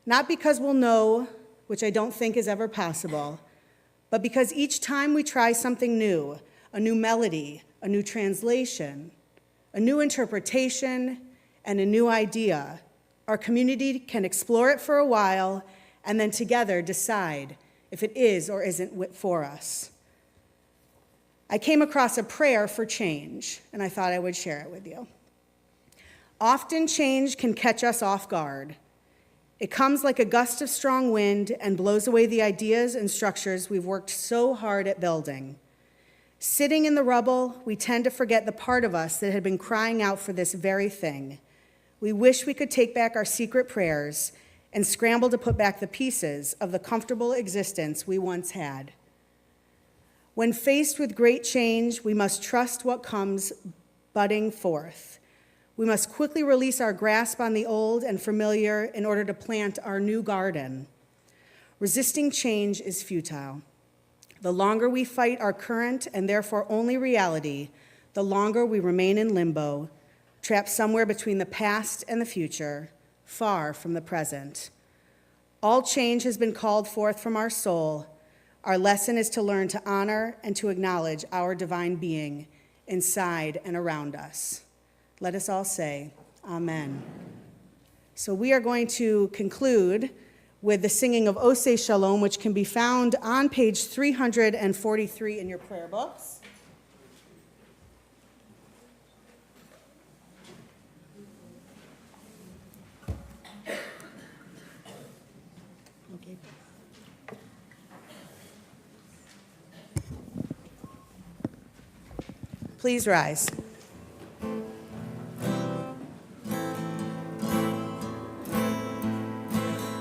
Not because we'll know, which I don't think is ever possible, but because each time we try something new, a new melody, a new translation, a new interpretation, and a new idea, our community can explore it for a while and then together decide if it is or isn't for us. I came across a prayer for change, and I thought I would share it with you. Often change can catch us off guard. It comes like a gust of strong wind and blows away the ideas and structures we've worked so hard at building. Sitting in the rubble, we tend to forget the part of us that had been crying out for this very thing. We wish we could take back our secret prayers and scramble to put back the pieces of the comfortable existence we once had. When faced with great change, we must trust what comes budding forth. We must quickly release our grasp on the old and familiar in order to plant our new garden. Resisting change is futile. The longer we fight our current and therefore only reality, the longer we remain in limbo, trapped somewhere between the past and the future, far from the present. All change has been called forth from our soul. Our lesson is to learn to honor and to acknowledge our divine being inside and around us. Let us all say, Amen. So we are going to conclude with the singing of Oseh Shalom, which can be found on page 343 in your prayer books. Please rise.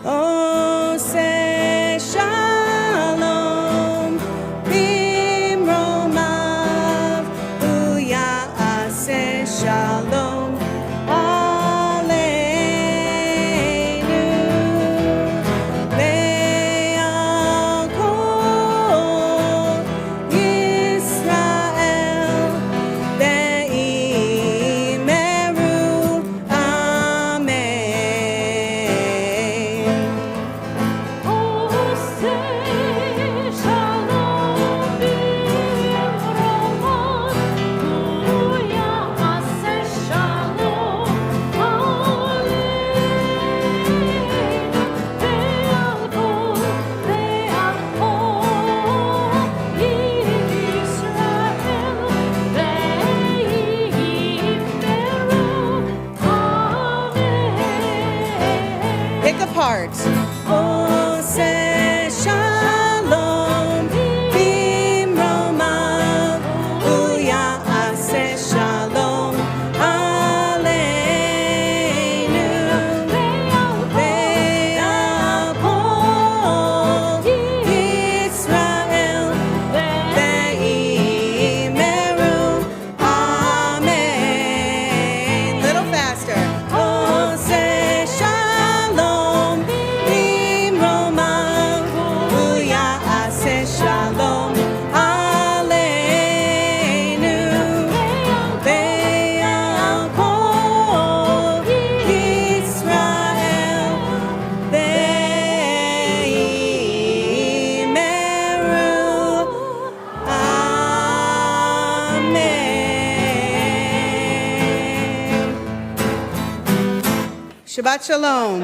Oh, say shalom, bimromav, uya say shalom, aleinu, le'al kol Yisrael, ve'imeru, amen. Pick apart. Oh, say shalom, bimromav, uya say shalom, aleinu, ve'al kol Yisrael, ve'imeru, amen. Little faster. Oh, say shalom, bimromav, uya say shalom, aleinu, ve'al kol Yisrael, ve'imeru, amen. Shabbat shalom.